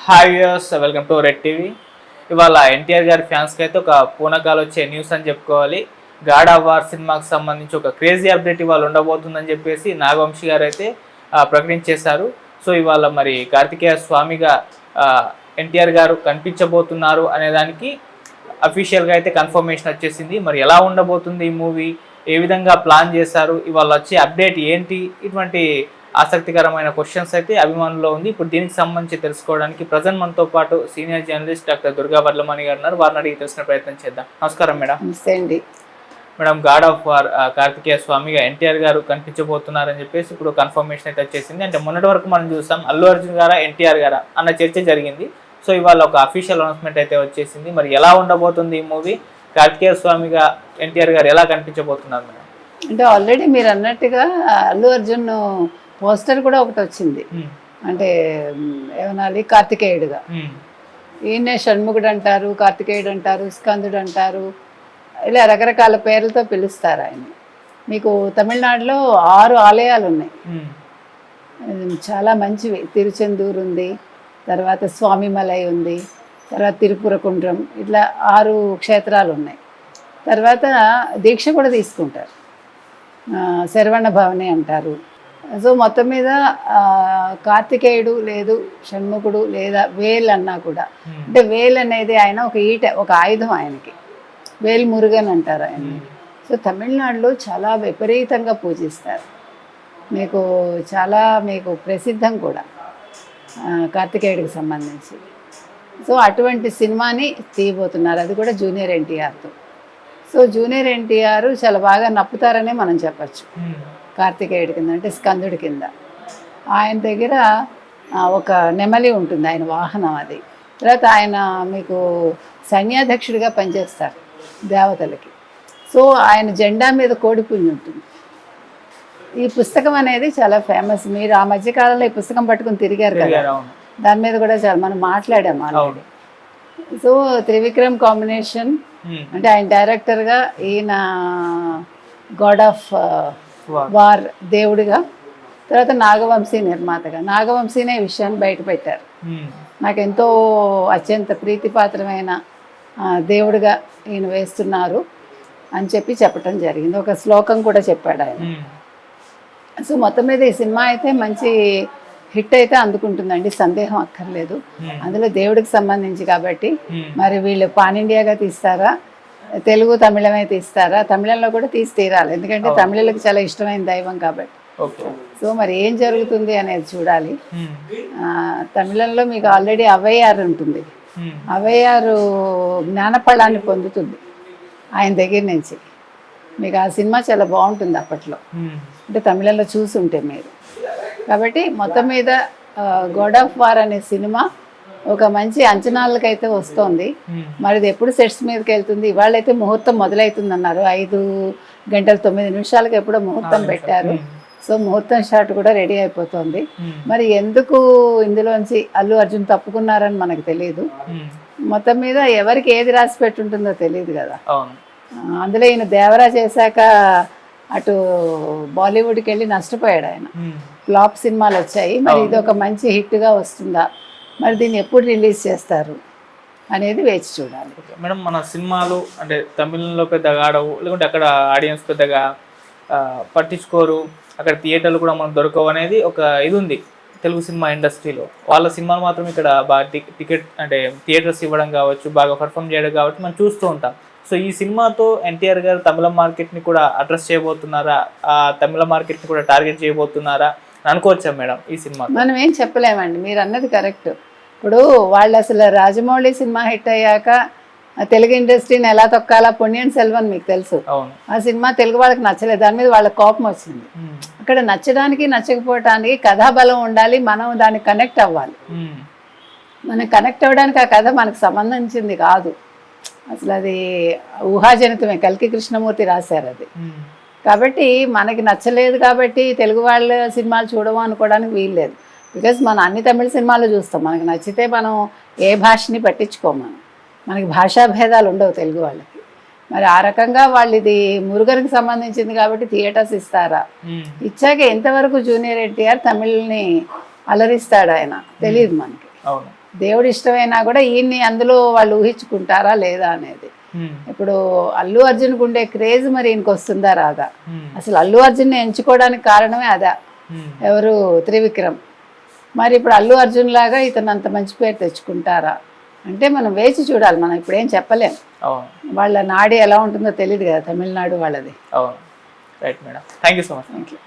Hi viewers, welcome to red TV. ఇవాళ ఎన్టీఆర్ గారి ఫ్యాన్స్కి అయితే ఒక పూనకాలు వచ్చే న్యూస్ అని చెప్పుకోవాలి. గాడ్ ఆఫ్ వార్ సినిమాకి సంబంధించి ఒక క్రేజీ అప్డేట్ ఇవాళ ఉండబోతుందని చెప్పేసి నాగవంశీ గారు అయితే ప్రకటించేశారు. సో ఇవాళ మరి కార్తికేయ స్వామిగా ఎన్టీఆర్ గారు కనిపించబోతున్నారు అనే దానికి అఫీషియల్గా అయితే కన్ఫర్మేషన్ వచ్చేసింది. మరి ఎలా ఉండబోతుంది ఈ మూవీ, ఏ విధంగా ప్లాన్ చేశారు, ఇవాళ వచ్చే అప్డేట్ ఏంటి, ఇటువంటి ఆసక్తికరమైన క్వశ్చన్స్ అయితే అభిమానుల్లో ఉంది. ఇప్పుడు దీనికి సంబంధించి తెలుసుకోవడానికి ప్రజెంట్ మనతో పాటు సీనియర్ జర్నలిస్ట్ డాక్టర్ దుర్గా వర్లమణి గారు ఉన్నారు. వారిని అడిగి తెలిసిన ప్రయత్నం చేద్దాం. నమస్కారం మేడం. నమస్తే అండి. Madam, god of war Kartikeya స్వామిగా ఎన్టీఆర్ గారు కనిపించబోతున్నారని చెప్పేసి ఇప్పుడు కన్ఫర్మేషన్ అయితే వచ్చేసింది. అంటే మొన్నటి వరకు మనం చూసాం అల్లు అర్జున్ గారా ఎన్టీఆర్ గారా అన్న చర్చ జరిగింది. సో ఇవాళ ఒక అఫీషియల్ అనౌన్స్మెంట్ అయితే వచ్చేసింది. మరి ఎలా ఉండబోతుంది ఈ మూవీ, కార్తికేయ స్వామిగా ఎన్టీఆర్ గారు ఎలా కనిపించబోతున్నారు మేడం? అంటే ఆల్రెడీ మీరు అన్నట్టుగా అల్లు అర్జున్ పోస్టర్ కూడా ఒకటి వచ్చింది. అంటే ఏమనాలి, కార్తికేయుడుగా. ఈయనే షణ్ముఖుడు అంటారు, కార్తికేయుడు అంటారు, స్కందుడు అంటారు, ఇలా రకరకాల పేర్లతో పిలుస్తారు ఆయన. మీకు తమిళనాడులో 6 ఆలయాలు ఉన్నాయి, చాలా మంచివి. తిరుచెందూరు ఉంది, తర్వాత స్వామిమలై ఉంది, తర్వాత తిరుపురకుండ్రం, ఇట్లా 6 క్షేత్రాలు ఉన్నాయి. తర్వాత దీక్ష కూడా తీసుకుంటారు, శరవణ భవని అంటారు. సో మొత్తం మీద కార్తికేయుడు లేదు షణ్ముఖుడు లేదా వేల్ అన్నా కూడా, అంటే వేల్ అనేది ఆయన ఒక ఒక ఆయుధం, ఆయనకి వేల్ మురుగన్ అంటారు ఆయన. సో తమిళనాడులో చాలా విపరీతంగా పూజిస్తారు. మీకు ప్రసిద్ధం కూడా కార్తికేయుడికి సంబంధించి. సో అటువంటి సినిమాని తీయబోతున్నారు, అది కూడా జూనియర్ ఎన్టీఆర్తో. సో జూనియర్ ఎన్టీఆర్ చాలా బాగా నప్పుతారనే మనం చెప్పచ్చు కార్తికేయుడి కింద, అంటే స్కందుడి కింద. ఆయన దగ్గర ఒక నెమలి ఉంటుంది, ఆయన వాహనం అది. తర్వాత ఆయన మీకు సైన్యాధ్యక్షుడిగా పనిచేస్తారు దేవతలకి. సో ఆయన జెండా మీద కోడిపుంజి ఉంటుంది. ఈ పుస్తకం అనేది చాలా ఫేమస్. మీరు ఆ మధ్యకాలంలో ఈ పుస్తకం పట్టుకుని తిరిగారు కదా, దాని మీద కూడా చాలా మనం మాట్లాడాము ఆల్రెడీ. సో త్రివిక్రమ్ కాంబినేషన్, అంటే ఆయన డైరెక్టర్గా, ఈయన గాడ్ ఆఫ్ వార్ దేవుడిగా, తర్వాత నాగవంశీ నిర్మాతగా. నాగవంశీనే ఈ విషయాన్ని బయట పెట్టారు. నాకెంతో అత్యంత ప్రీతిపాత్రమైన దేవుడిగా ఈయన వేస్తున్నారు అని చెప్పటం జరిగింది. ఒక శ్లోకం కూడా చెప్పాడు ఆయన. సో మొత్తం మీద ఈ సినిమా అయితే మంచి హిట్ అయితే అందుకుంటుందండి, సందేహం అక్కర్లేదు. అందులో దేవుడికి సంబంధించి కాబట్టి మరి వీళ్ళు పాన్ ఇండియాగా తీస్తారా, తెలుగు తమిళమే తీస్తారా? తమిళంలో కూడా తీసి తీరాలి, ఎందుకంటే తమిళలకు చాలా ఇష్టమైన దైవం కాబట్టి. సో మరి ఏం జరుగుతుంది అనేది చూడాలి. తమిళంలో మీకు ఆల్రెడీ అవయ్యారు ఉంటుంది, అవయ్యారు జ్ఞానఫలాన్ని పొందుతుంది ఆయన దగ్గర నుంచి. మీకు ఆ సినిమా చాలా బాగుంటుంది అప్పట్లో, అంటే తమిళంలో చూసుంటే మీరు. కాబట్టి మొత్తం మీద గాడ్ ఆఫ్ వార్ అనే సినిమా ఒక మంచి అంచనాలకైతే వస్తుంది. మరి ఇది ఎప్పుడు సెట్స్ మీదకి వెళ్తుంది? ఇవాళైతే ముహూర్తం మొదలవుతుంది అన్నారు, 5:09 ఎప్పుడో ముహూర్తం పెట్టారు. సో ముహూర్తం షాట్ కూడా రెడీ అయిపోతుంది. మరి ఎందుకు ఇందులోంచి అల్లు అర్జున్ తప్పుకున్నారని మనకు తెలియదు. మొత్తం మీద ఎవరికి ఏది రాసి పెట్టుంటుందో తెలియదు కదా. అందులో ఈయన దేవరా చేశాక అటు బాలీవుడ్కి వెళ్ళి నష్టపోయాడు ఆయన. ఫ్లాప్ సినిమాలు వచ్చాయి. మరి ఇది ఒక మంచి హిట్గా వస్తుందా, మరి దీన్ని ఎప్పుడు రిలీజ్ చేస్తారు అనేది వేచి చూడాలి. మేడం, మన సినిమాలు అంటే తమిళంలో పెద్దగా ఆడవు, లేకుంటే అక్కడ ఆడియన్స్ పెద్దగా పట్టించుకోరు, అక్కడ థియేటర్లు కూడా మనకు దొరకవు అనేది ఒక ఇది ఉంది తెలుగు సినిమా ఇండస్ట్రీలో. వాళ్ళ సినిమాలు మాత్రం ఇక్కడ బాగా టికెట్ అంటే థియేటర్స్ ఇవ్వడం కావచ్చు, బాగా పర్ఫామ్ చేయడం కాబట్టి మనం చూస్తూ ఉంటాం. సో ఈ సినిమాతో ఎన్టీఆర్ గారు తమిళ మార్కెట్ని కూడా అడ్రస్ చేయబోతున్నారా, ఆ తమిళ మార్కెట్ని కూడా టార్గెట్ చేయబోతున్నారా అనుకోవచ్చా మేడం ఈ సినిమా? మనం ఏం చెప్పలేమండి, మీరు అన్నది కరెక్ట్. ఇప్పుడు వాళ్ళు అసలు రాజమౌళి సినిమా హిట్ అయ్యాక తెలుగు ఇండస్ట్రీని ఎలా తొక్కాలా, పొన్నియిన్ సెల్వన్ మీకు తెలుసు, ఆ సినిమా తెలుగు వాళ్ళకి నచ్చలేదు, దాని మీద వాళ్ళకి కోపం వచ్చింది. అక్కడ నచ్చడానికి నచ్చకపోవటానికి కథాబలం ఉండాలి, మనం దానికి కనెక్ట్ అవ్వాలి. మనం కనెక్ట్ అవ్వడానికి ఆ కథ మనకు సంబంధించింది కాదు, అసలు అది ఊహాజనితమే. కల్కి కృష్ణమూర్తి రాశారు అది. కాబట్టి మనకి నచ్చలేదు కాబట్టి తెలుగు వాళ్ళ సినిమాలు చూడము అనుకోవడానికి వీల్లేదు. బికాజ్ మనం అన్ని తమిళ సినిమాలు చూస్తాం, మనకి నచ్చితే మనం ఏ భాషని పట్టించుకోము. మనకి భాషా భేదాలు ఉండవు తెలుగు వాళ్ళకి. మరి ఆ రకంగా వాళ్ళు ఇది మురుగన్కి సంబంధించింది కాబట్టి థియేటర్స్ ఇస్తారా? ఇచ్చాక ఎంతవరకు జూనియర్ ఎన్టీఆర్ తమిళ్ని అలరిస్తాడు ఆయన తెలియదు మనకి. అవును. దేవుడు ఇష్టమైనా కూడా ఈయన్ని అందులో వాళ్ళు ఊహించుకుంటారా లేదా అనేది. ఇప్పుడు అల్లు అర్జున్కి ఉండే క్రేజ్ మరి ఈయనకి వస్తుందా రాదా? అసలు అల్లు అర్జున్ని ఎంచుకోవడానికి కారణమే అదా, ఎవరు త్రివిక్రమ్. మరి ఇప్పుడు అల్లు అర్జున్ లాగా ఇతను అంత మంచి పేరు తెచ్చుకుంటారా అంటే మనం వేచి చూడాలి. మనం ఇప్పుడు ఏం చెప్పలేం, వాళ్ళ నాడి ఎలా ఉంటుందో తెలియదు కదా, తమిళనాడు వాళ్ళది. అవును. Right madam, thank you so much. Thank you.